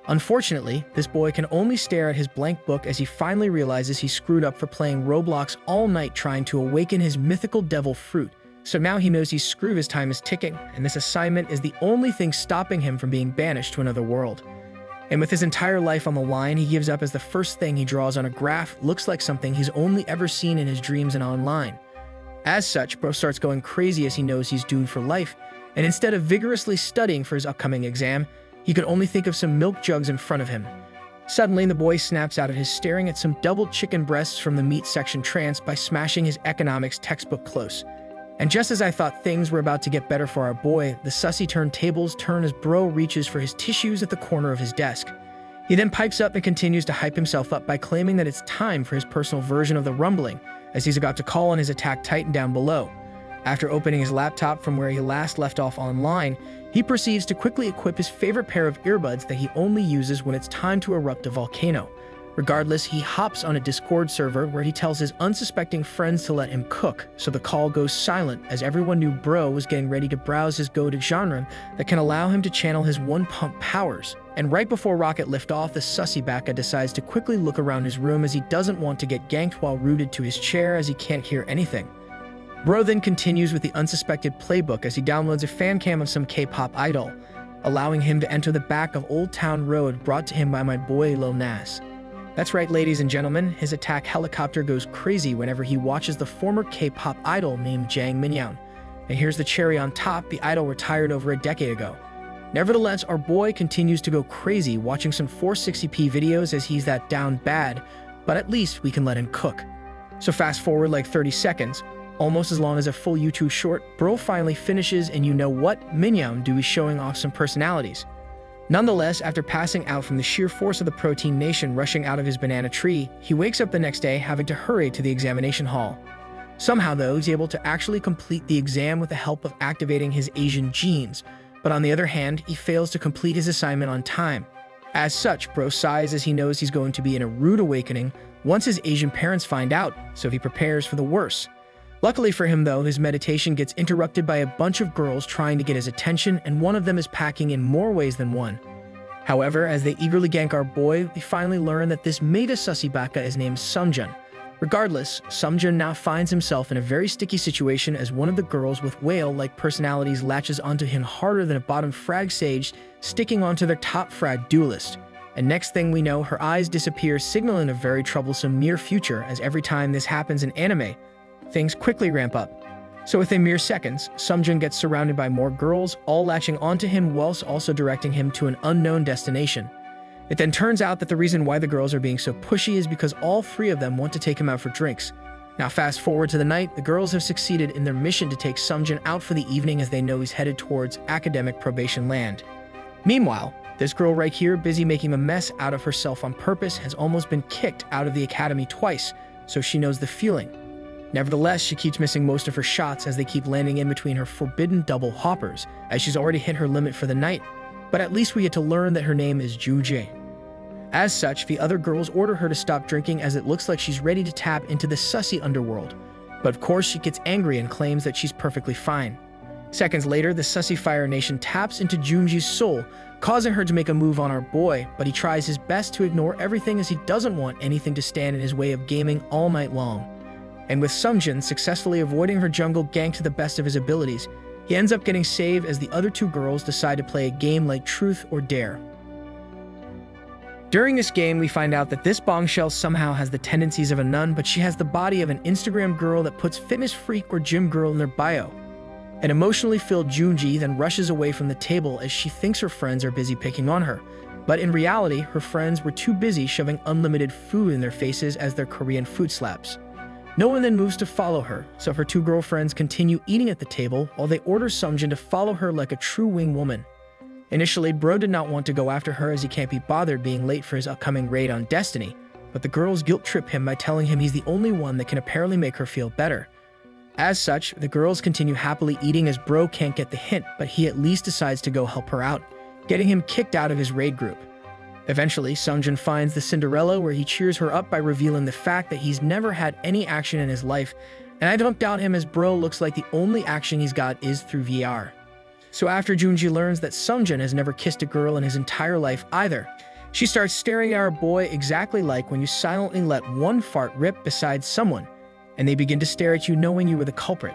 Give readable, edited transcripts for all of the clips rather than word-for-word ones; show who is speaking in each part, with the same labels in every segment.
Speaker 1: Unfortunately, this boy can only stare at his blank book as he finally realizes he screwed up for playing Roblox all night trying to awaken his mythical devil fruit. So now he knows he's screwed, his time is ticking, and this assignment is the only thing stopping him from being banished to another world. And with his entire life on the line, he gives up as the first thing he draws on a graph looks like something he's only ever seen in his dreams and online. As such, Bro starts going crazy as he knows he's doomed for life, and instead of vigorously studying for his upcoming exam, he could only think of some milk jugs in front of him. Suddenly, the boy snaps out of his staring at some doubled chicken breasts from the meat section trance by smashing his economics textbook close. And just as I thought things were about to get better for our boy, the sussy turntables turn as Bro reaches for his tissues at the corner of his desk. He then pipes up and continues to hype himself up by claiming that it's time for his personal version of the rumbling, as he's about to call on his Attack Titan down below. After opening his laptop from where he last left off online, he proceeds to quickly equip his favorite pair of earbuds that he only uses when it's time to erupt a volcano. Regardless, he hops on a Discord server where he tells his unsuspecting friends to let him cook, so the call goes silent as everyone knew Bro was getting ready to browse his go-to genre that can allow him to channel his one-pump powers. And right before rocket liftoff, the sussy baka decides to quickly look around his room as he doesn't want to get ganked while rooted to his chair as he can't hear anything. Bro then continues with the unsuspected playbook as he downloads a fan cam of some K-pop idol, allowing him to enter the back of Old Town Road brought to him by my boy Lil Nas. That's right, ladies and gentlemen, his attack helicopter goes crazy whenever he watches the former K-pop idol named Jang Minyoung. And here's the cherry on top, the idol retired over a decade ago. Nevertheless, our boy continues to go crazy watching some 460p videos as he's that down bad, but at least we can let him cook. So fast forward like 30 seconds, almost as long as a full YouTube short, Bro finally finishes and you know what, Minyoung do is showing off some personalities. Nonetheless, after passing out from the sheer force of the protein nation rushing out of his banana tree, he wakes up the next day having to hurry to the examination hall. Somehow though, he's able to actually complete the exam with the help of activating his Asian genes, but on the other hand, he fails to complete his assignment on time. As such, Bro sighs as he knows he's going to be in a rude awakening once his Asian parents find out, so he prepares for the worst. Luckily for him though, his meditation gets interrupted by a bunch of girls trying to get his attention, and one of them is packing in more ways than one. However, as they eagerly gank our boy, we finally learn that this mega sussy baka is named Sumjun. Regardless, Sumjun now finds himself in a very sticky situation as one of the girls with whale-like personalities latches onto him harder than a bottom frag sage sticking onto their top frag duelist. And next thing we know, her eyes disappear, signaling a very troublesome near future, as every time this happens in anime, things quickly ramp up. So within mere seconds, Sumjun gets surrounded by more girls, all latching onto him whilst also directing him to an unknown destination. It then turns out that the reason why the girls are being so pushy is because all three of them want to take him out for drinks. Now fast forward to the night, the girls have succeeded in their mission to take Sumjun out for the evening as they know he's headed towards academic probation land. Meanwhile, this girl right here, busy making a mess out of herself on purpose, has almost been kicked out of the academy twice, so she knows the feeling. Nevertheless, she keeps missing most of her shots as they keep landing in between her forbidden double hoppers, as she's already hit her limit for the night, but at least we get to learn that her name is Juje. As such, the other girls order her to stop drinking as it looks like she's ready to tap into the sussy underworld, but of course she gets angry and claims that she's perfectly fine. Seconds later, the sussy Fire Nation taps into Junji's soul, causing her to make a move on our boy, but he tries his best to ignore everything as he doesn't want anything to stand in his way of gaming all night long. And with Sumjun successfully avoiding her jungle gank to the best of his abilities, he ends up getting saved as the other two girls decide to play a game like Truth or Dare. During this game, we find out that this bombshell somehow has the tendencies of a nun, but she has the body of an Instagram girl that puts fitness freak or gym girl in their bio. An emotionally filled Junji then rushes away from the table as she thinks her friends are busy picking on her. But in reality, her friends were too busy shoving unlimited food in their faces as their Korean food slaps. No one then moves to follow her, so her two girlfriends continue eating at the table while they order Sumjun to follow her like a true wing woman. Initially, Bro did not want to go after her as he can't be bothered being late for his upcoming raid on Destiny, but the girls guilt trip him by telling him he's the only one that can apparently make her feel better. As such, the girls continue happily eating as Bro can't get the hint, but he at least decides to go help her out, getting him kicked out of his raid group. Eventually, Sumjun finds the Cinderella where he cheers her up by revealing the fact that he's never had any action in his life, and I don't doubt him as Bro looks like the only action he's got is through VR. So after Junji learns that Sumjun has never kissed a girl in his entire life either, She starts staring at our boy exactly like when you silently let one fart rip beside someone, and they begin to stare at you knowing you were the culprit.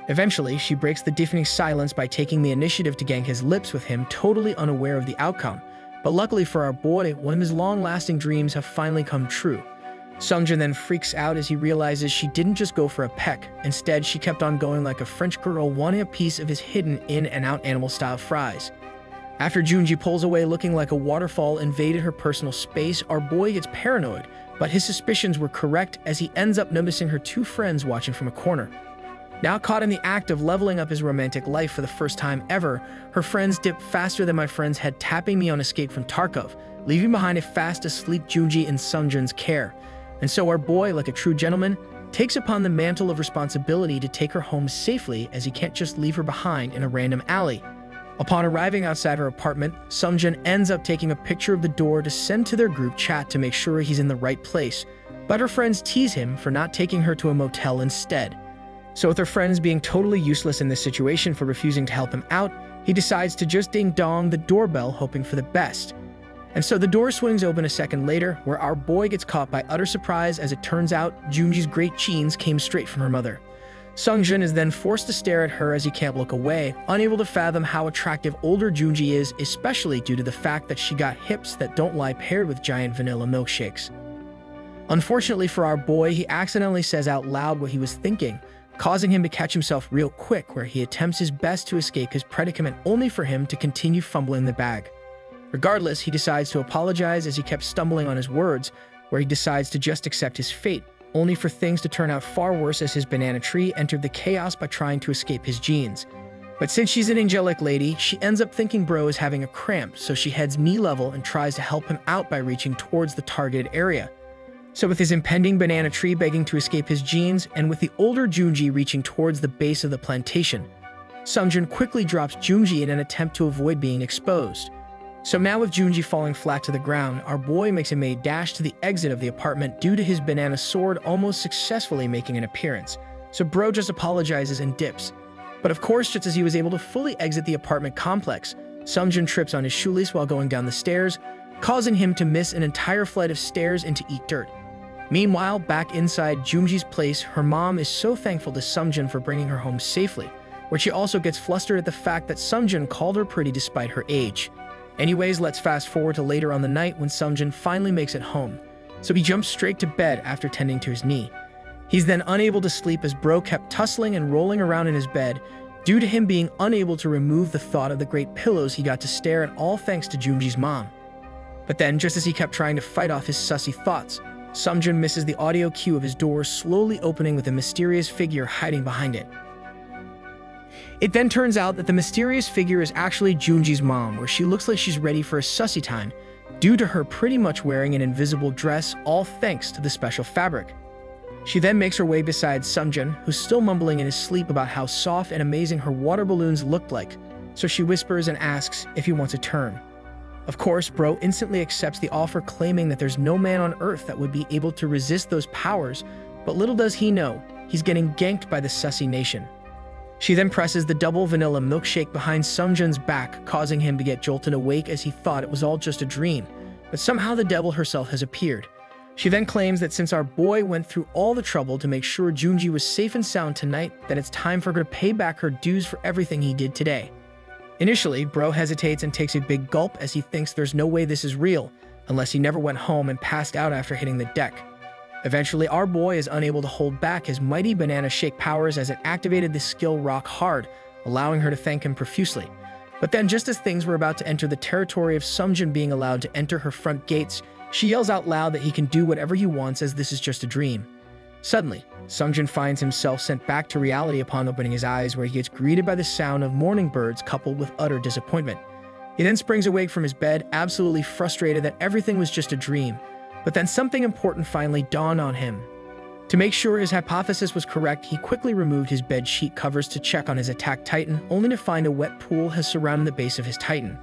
Speaker 1: Eventually, she breaks the deafening silence by taking the initiative to gang his lips with him, totally unaware of the outcome. But luckily for our boy, one of his long-lasting dreams have finally come true. Sungjin then freaks out as he realizes she didn't just go for a peck. Instead, she kept on going like a French girl wanting a piece of his hidden in-and-out animal-style fries. After Junji pulls away looking like a waterfall invaded her personal space, our boy gets paranoid, but his suspicions were correct as he ends up noticing her two friends watching from a corner. Now caught in the act of leveling up his romantic life for the first time ever, her friends dip faster than my friend's head, tapping me on escape from Tarkov, leaving behind a fast-asleep Junji in Sungjin's care. And so our boy, like a true gentleman, takes upon the mantle of responsibility to take her home safely as he can't just leave her behind in a random alley. Upon arriving outside her apartment, Sungjin ends up taking a picture of the door to send to their group chat to make sure he's in the right place, but her friends tease him for not taking her to a motel instead. So with her friends being totally useless in this situation for refusing to help him out, he decides to just ding-dong the doorbell hoping for the best. And so the door swings open a second later, where our boy gets caught by utter surprise as it turns out Junji's great genes came straight from her mother. Sungjin is then forced to stare at her as he can't look away, unable to fathom how attractive older Junji is, especially due to the fact that she got hips that don't lie paired with giant vanilla milkshakes. Unfortunately for our boy, he accidentally says out loud what he was thinking, causing him to catch himself real quick, where he attempts his best to escape his predicament only for him to continue fumbling the bag. Regardless, he decides to apologize as he kept stumbling on his words, where he decides to just accept his fate, only for things to turn out far worse as his banana tree entered the chaos by trying to escape his genes. But since she's an angelic lady, she ends up thinking bro is having a cramp, so she heads knee level and tries to help him out by reaching towards the targeted area. So with his impending banana tree begging to escape his genes, and with the older Junji reaching towards the base of the plantation, Sungjin quickly drops Junji in an attempt to avoid being exposed. So now with Junji falling flat to the ground, our boy makes a mad dash to the exit of the apartment due to his banana sword almost successfully making an appearance. So bro just apologizes and dips. But of course, just as he was able to fully exit the apartment complex, Sungjin trips on his shoelace while going down the stairs, causing him to miss an entire flight of stairs and to eat dirt. Meanwhile, back inside Junji's place, her mom is so thankful to Sungjin for bringing her home safely, where she also gets flustered at the fact that Sungjin called her pretty despite her age. Anyways, let's fast forward to later on the night when Sungjin finally makes it home. So he jumps straight to bed after tending to his knee. He's then unable to sleep as bro kept tussling and rolling around in his bed due to him being unable to remove the thought of the great pillows he got to stare at, all thanks to Junji's mom. But then, just as he kept trying to fight off his sussy thoughts, Sungjin misses the audio cue of his door slowly opening with a mysterious figure hiding behind it. It then turns out that the mysterious figure is actually Junji's mom, where she looks like she's ready for a sussy time, due to her pretty much wearing an invisible dress, all thanks to the special fabric. She then makes her way beside Sungjin, who's still mumbling in his sleep about how soft and amazing her water balloons looked like, so she whispers and asks if he wants a turn. Of course, bro instantly accepts the offer, claiming that there's no man on earth that would be able to resist those powers, but little does he know, he's getting ganked by the sussy nation. She then presses the double vanilla milkshake behind Sungjin's back, causing him to get jolted awake as he thought it was all just a dream, but somehow the devil herself has appeared. She then claims that since our boy went through all the trouble to make sure Junji was safe and sound tonight, that it's time for her to pay back her dues for everything he did today. Initially, bro hesitates and takes a big gulp as he thinks there's no way this is real, unless he never went home and passed out after hitting the deck. Eventually, our boy is unable to hold back his mighty banana shake powers as it activated the skill rock hard, allowing her to thank him profusely. But then, just as things were about to enter the territory of Sungjin being allowed to enter her front gates, she yells out loud that he can do whatever he wants as this is just a dream. Suddenly, Sungjin finds himself sent back to reality upon opening his eyes, where he gets greeted by the sound of morning birds coupled with utter disappointment. He then springs awake from his bed, absolutely frustrated that everything was just a dream. But then something important finally dawned on him. To make sure his hypothesis was correct, he quickly removed his bed sheet covers to check on his attack titan, only to find a wet pool has surrounded the base of his titan.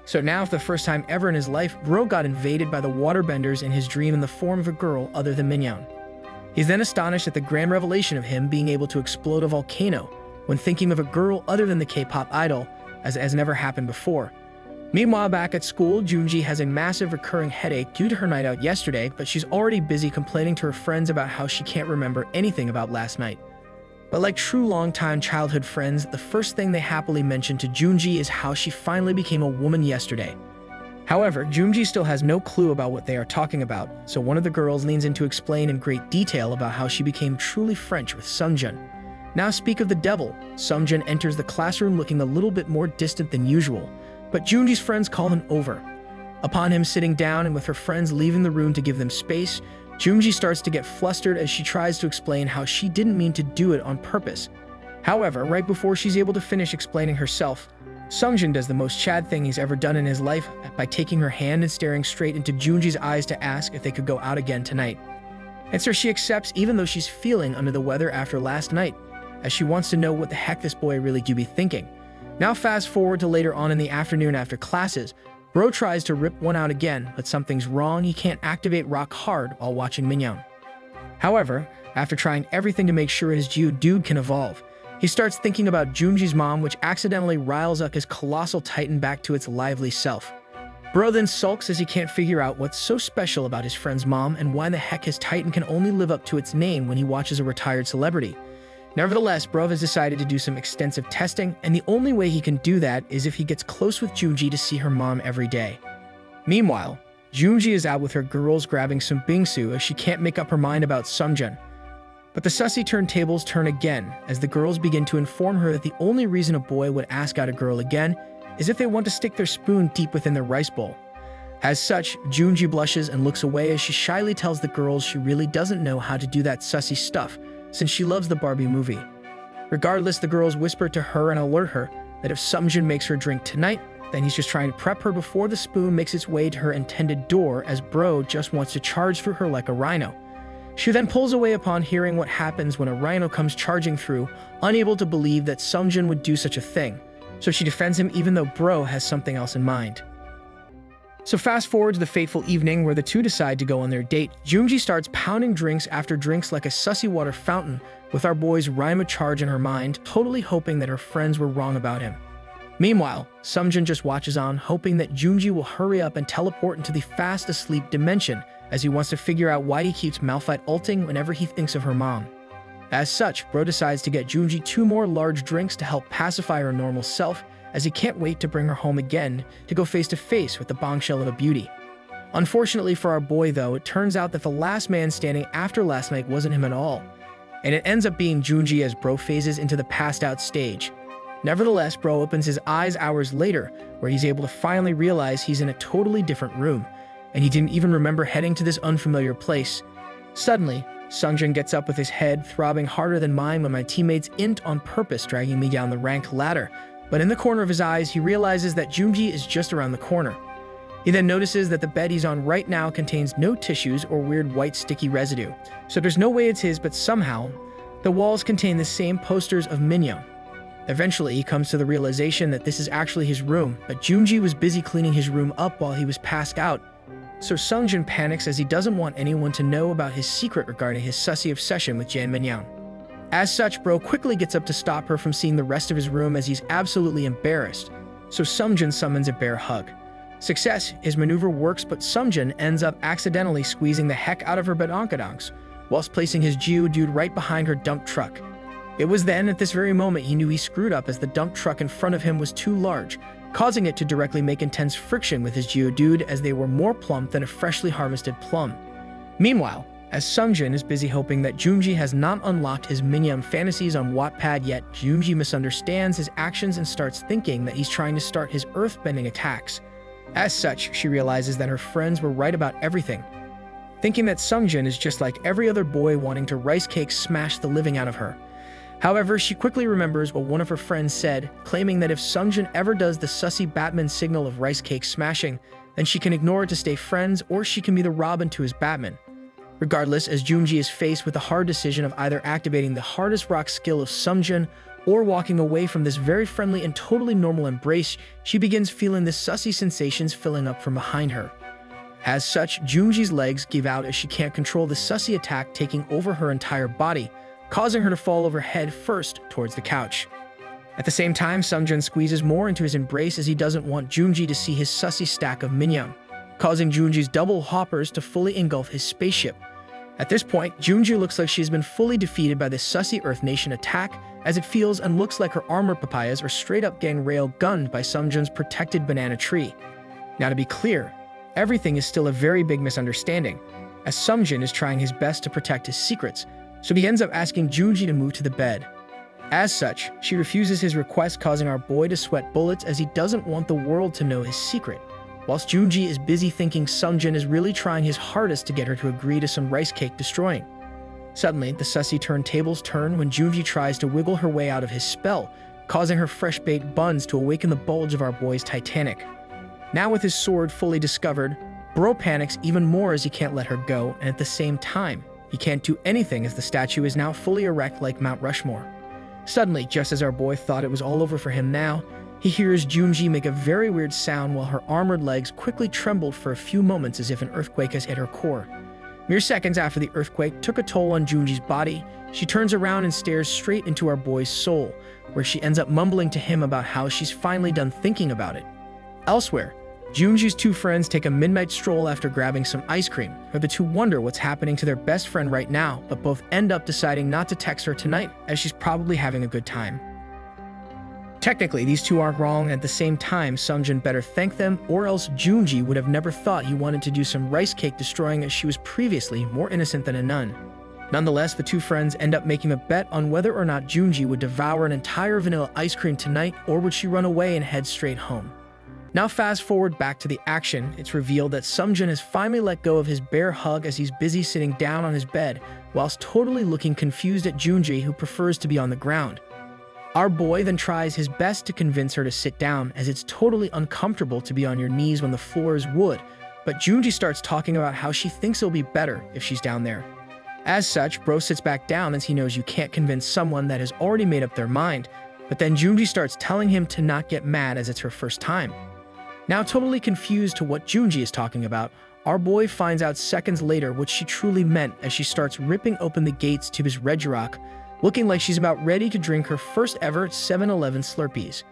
Speaker 1: So now, for the first time ever in his life, bro got invaded by the waterbenders in his dream in the form of a girl other than Minyeon. He's then astonished at the grand revelation of him being able to explode a volcano when thinking of a girl other than the K-pop idol, as never happened before. Meanwhile, back at school, Junji has a massive recurring headache due to her night out yesterday, but she's already busy complaining to her friends about how she can't remember anything about last night. But like true longtime childhood friends, the first thing they happily mention to Junji is how she finally became a woman yesterday. However, Junji still has no clue about what they are talking about, so one of the girls leans in to explain in great detail about how she became truly French with Sungjun. Now speak of the devil, Sungjun enters the classroom looking a little bit more distant than usual, but Junji's friends call him over. Upon him sitting down and with her friends leaving the room to give them space, Junji starts to get flustered as she tries to explain how she didn't mean to do it on purpose. However, right before she's able to finish explaining herself, Sungjun does the most Chad thing he's ever done in his life by taking her hand and staring straight into Junji's eyes to ask if they could go out again tonight. And so she accepts even though she's feeling under the weather after last night, as she wants to know what the heck this boy really do be thinking. Now fast forward to later on in the afternoon after classes, Bro tries to rip one out again, but something's wrong. He can't activate rock hard while watching Minhyun. However, after trying everything to make sure his Geodude can evolve, he starts thinking about Junji's mom, which accidentally riles up his colossal titan back to its lively self. Bro then sulks as he can't figure out what's so special about his friend's mom and why the heck his titan can only live up to its name when he watches a retired celebrity. Nevertheless, Bro has decided to do some extensive testing, and the only way he can do that is if he gets close with Junji to see her mom every day. Meanwhile, Junji is out with her girls grabbing some bingsu as she can't make up her mind about Sungjun. But the sussy turntables turn again as the girls begin to inform her that the only reason a boy would ask out a girl again is if they want to stick their spoon deep within their rice bowl. As such, Junji blushes and looks away as she shyly tells the girls she really doesn't know how to do that sussy stuff, since she loves the Barbie movie. Regardless, the girls whisper to her and alert her that if Sungjun makes her drink tonight, then he's just trying to prep her before the spoon makes its way to her intended door, as Bro just wants to charge through her like a rhino. She then pulls away upon hearing what happens when a rhino comes charging through, unable to believe that Sungjun would do such a thing, so she defends him even though Bro has something else in mind. So fast forward to the fateful evening where the two decide to go on their date. Junji starts pounding drinks after drinks like a sussy water fountain, with our boy's rhyme of charge in her mind, totally hoping that her friends were wrong about him. Meanwhile, Sungjun just watches on, hoping that Junji will hurry up and teleport into the fast asleep dimension, as he wants to figure out why he keeps Malphite ulting whenever he thinks of her mom. As such, Bro decides to get Junji 2 more large drinks to help pacify her normal self, as he can't wait to bring her home again to go face to face with the bombshell of a beauty. Unfortunately for our boy though, it turns out that the last man standing after last night wasn't him at all, and it ends up being Junji as Bro phases into the passed out stage. Nevertheless, Bro opens his eyes hours later, where he's able to finally realize he's in a totally different room, and he didn't even remember heading to this unfamiliar place. Suddenly, Sungjun gets up with his head throbbing harder than mine when my teammates int on purpose dragging me down the rank ladder, but in the corner of his eyes, he realizes that Junji is just around the corner. He then notices that the bed he's on right now contains no tissues or weird white sticky residue, so there's no way it's his, but somehow, the walls contain the same posters of Minhyun. Eventually, he comes to the realization that this is actually his room, but Junji was busy cleaning his room up while he was passed out, so Sungjun panics as he doesn't want anyone to know about his secret regarding his sussy obsession with Jan Minhyun. As such, Bro quickly gets up to stop her from seeing the rest of his room as he's absolutely embarrassed, so Sungjun summons a bear hug. Success, his maneuver works, but Sungjun ends up accidentally squeezing the heck out of her badonkadonks, whilst placing his Geodude right behind her dump truck. It was then, at this very moment, he knew he screwed up as the dump truck in front of him was too large, causing it to directly make intense friction with his Geodude as they were more plump than a freshly harvested plum. Meanwhile, as Sungjun is busy hoping that Junji has not unlocked his Minhyun fantasies on Wattpad yet, Junji misunderstands his actions and starts thinking that he's trying to start his earth-bending attacks. As such, she realizes that her friends were right about everything, thinking that Sungjun is just like every other boy wanting to rice cake smash the living out of her. However, she quickly remembers what one of her friends said, claiming that if Sungjun ever does the sussy Batman signal of rice cake smashing, then she can ignore it to stay friends, or she can be the Robin to his Batman. Regardless, as Junji is faced with the hard decision of either activating the hardest rock skill of Sungjun or walking away from this very friendly and totally normal embrace, she begins feeling the sussy sensations filling up from behind her. As such, Junji's legs give out as she can't control the sussy attack taking over her entire body, causing her to fall over head first towards the couch. At the same time, Sungjoon squeezes more into his embrace as he doesn't want Junji to see his sussy stack of Minyoung, causing Junji's double hoppers to fully engulf his spaceship. At this point, Junji looks like she's been fully defeated by this sussy Earth Nation attack, as it feels and looks like her armor papayas are straight up getting rail-gunned by Sungjoon's protected banana tree. Now to be clear, everything is still a very big misunderstanding, as Sungjoon is trying his best to protect his secrets, so he ends up asking Junji to move to the bed. As such, she refuses his request, causing our boy to sweat bullets as he doesn't want the world to know his secret. Whilst Junji is busy thinking Sungjoon is really trying his hardest to get her to agree to some rice cake destroying. Suddenly, the sussy turntables turn when Junji tries to wiggle her way out of his spell, causing her fresh-baked buns to awaken the bulge of our boy's Titanic. Now with his sword fully discovered, Bro panics even more as he can't let her go, and at the same time, he can't do anything as the statue is now fully erect like Mount Rushmore. Suddenly, just as our boy thought it was all over for him now, he hears Junji make a very weird sound while her armored legs quickly trembled for a few moments as if an earthquake has hit her core. Mere seconds after the earthquake took a toll on Junji's body, she turns around and stares straight into our boy's soul, where she ends up mumbling to him about how she's finally done thinking about it. Elsewhere, Junji's two friends take a midnight stroll after grabbing some ice cream, where the two wonder what's happening to their best friend right now, but both end up deciding not to text her tonight as she's probably having a good time. Technically, these two aren't wrong, and at the same time, Sungjoon better thank them, or else Junji would have never thought he wanted to do some rice cake destroying as she was previously more innocent than a nun. Nonetheless, the two friends end up making a bet on whether or not Junji would devour an entire vanilla ice cream tonight, or would she run away and head straight home. Now fast forward back to the action, it's revealed that Sungjoon has finally let go of his bear hug as he's busy sitting down on his bed, whilst totally looking confused at Junji, who prefers to be on the ground. Our boy then tries his best to convince her to sit down, as it's totally uncomfortable to be on your knees when the floor is wood, but Junji starts talking about how she thinks it'll be better if she's down there. As such, Bro sits back down as he knows you can't convince someone that has already made up their mind, but then Junji starts telling him to not get mad as it's her first time. Now totally confused to what Junji is talking about, our boy finds out seconds later what she truly meant as she starts ripping open the gates to his Regirock, looking like she's about ready to drink her first ever 7-Eleven Slurpees.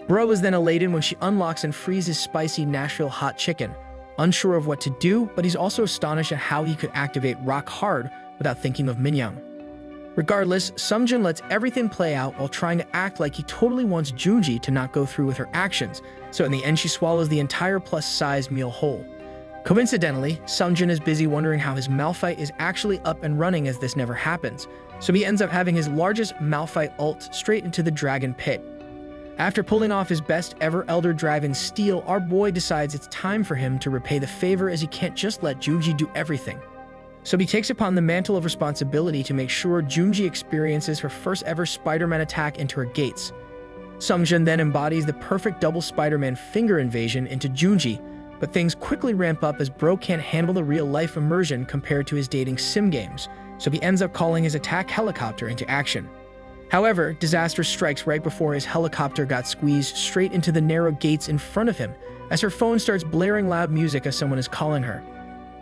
Speaker 1: Bro is then elated when she unlocks and frees his spicy Nashville hot chicken, unsure of what to do, but he's also astonished at how he could activate Rock Hard without thinking of Minyoung. Regardless, Sungjoon lets everything play out while trying to act like he totally wants Junji to not go through with her actions, so in the end she swallows the entire plus-size meal whole. Coincidentally, Sungjoon is busy wondering how his Malphite is actually up and running as this never happens, so he ends up having his largest Malphite ult straight into the Dragon Pit. After pulling off his best ever Elder Dragon steal, our boy decides it's time for him to repay the favor as he can't just let Junji do everything. So he takes upon the mantle of responsibility to make sure Junji experiences her first ever Spider-Man attack into her gates. Sungjoon then embodies the perfect double Spider-Man finger invasion into Junji, but things quickly ramp up as Bro can't handle the real-life immersion compared to his dating sim games, so he ends up calling his attack helicopter into action. However, disaster strikes right before his helicopter got squeezed straight into the narrow gates in front of him, as her phone starts blaring loud music as someone is calling her.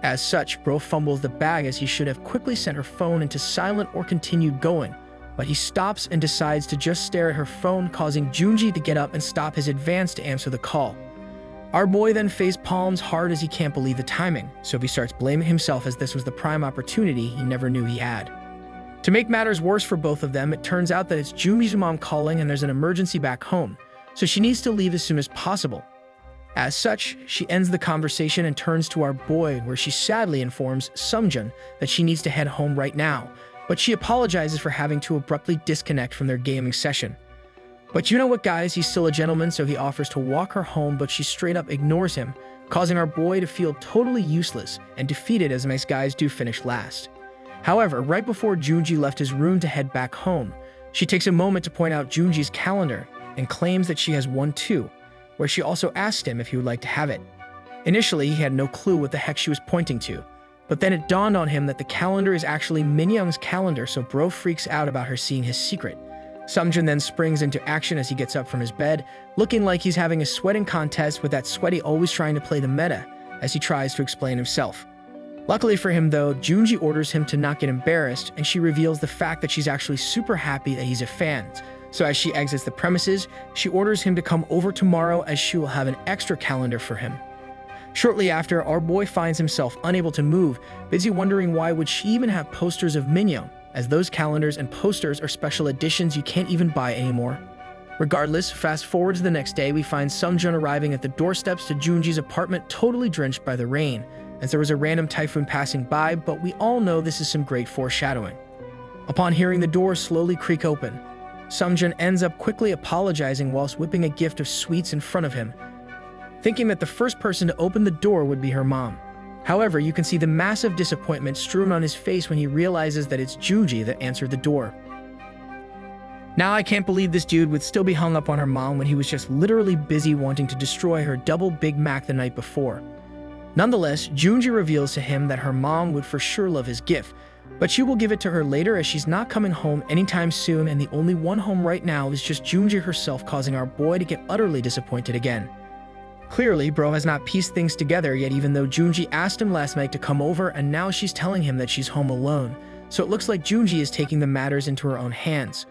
Speaker 1: As such, Bro fumbles the bag as he should have quickly sent her phone into silent or continued going, but he stops and decides to just stare at her phone, causing Junji to get up and stop his advance to answer the call. Our boy then face palms hard as he can't believe the timing, so he starts blaming himself as this was the prime opportunity he never knew he had. To make matters worse for both of them, it turns out that it's Junji's mom calling and there's an emergency back home, so she needs to leave as soon as possible. As such, she ends the conversation and turns to our boy, where she sadly informs Sungjoon that she needs to head home right now, but she apologizes for having to abruptly disconnect from their gaming session. But you know what, guys, he's still a gentleman, so he offers to walk her home, but she straight up ignores him, causing our boy to feel totally useless and defeated as nice guys do finish last. However, right before Junji left his room to head back home, she takes a moment to point out Junji's calendar and claims that she has one too, where she also asked him if he would like to have it. Initially, he had no clue what the heck she was pointing to, but then it dawned on him that the calendar is actually Minyoung's calendar, so Bro freaks out about her seeing his secret. Sungjoon then springs into action as he gets up from his bed, looking like he's having a sweating contest with that sweaty always trying to play the meta, as he tries to explain himself. Luckily for him though, Junji orders him to not get embarrassed, and she reveals the fact that she's actually super happy that he's a fan, So as she exits the premises, she orders him to come over tomorrow as she will have an extra calendar for him. Shortly after, our boy finds himself unable to move, busy wondering why would she even have posters of Minyoung, as those calendars and posters are special editions you can't even buy anymore. Regardless, fast forward to the next day, we find Sungjoon arriving at the doorsteps to Junji's apartment totally drenched by the rain, as there was a random typhoon passing by, but we all know this is some great foreshadowing. Upon hearing the door slowly creak open, Sungjoon ends up quickly apologizing whilst whipping a gift of sweets in front of him, thinking that the first person to open the door would be her mom. However, you can see the massive disappointment strewn on his face when he realizes that it's Junji that answered the door. Now I can't believe this dude would still be hung up on her mom when he was just literally busy wanting to destroy her double Big Mac the night before. Nonetheless, Junji reveals to him that her mom would for sure love his gift, but she will give it to her later as she's not coming home anytime soon, and the only one home right now is just Junji herself, causing our boy to get utterly disappointed again. Clearly, bro has not pieced things together yet, even though Junji asked him last night to come over and now she's telling him that she's home alone. So it looks like Junji is taking the matters into her own hands.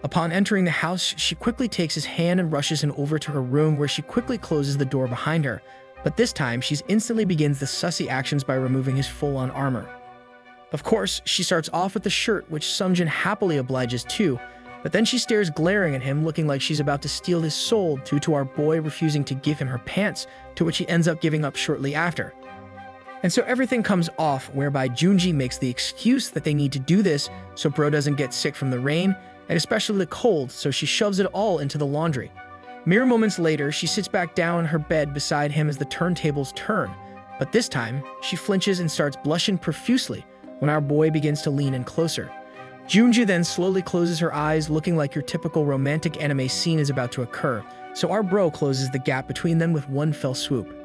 Speaker 1: Upon entering the house, she quickly takes his hand and rushes him over to her room, where she quickly closes the door behind her. But this time, she instantly begins the sussy actions by removing his full-on armor. Of course, she starts off with the shirt, which Sungjoon happily obliges to, but then she stares glaring at him, looking like she's about to steal his soul due to our boy refusing to give him her pants, to which he ends up giving up shortly after. And so everything comes off, whereby Junji makes the excuse that they need to do this so bro doesn't get sick from the rain, and especially the cold, so she shoves it all into the laundry. Mere moments later, she sits back down in her bed beside him as the turntables turn, but this time, she flinches and starts blushing profusely when our boy begins to lean in closer. Junji then slowly closes her eyes, looking like your typical romantic anime scene is about to occur, so our bro closes the gap between them with one fell swoop.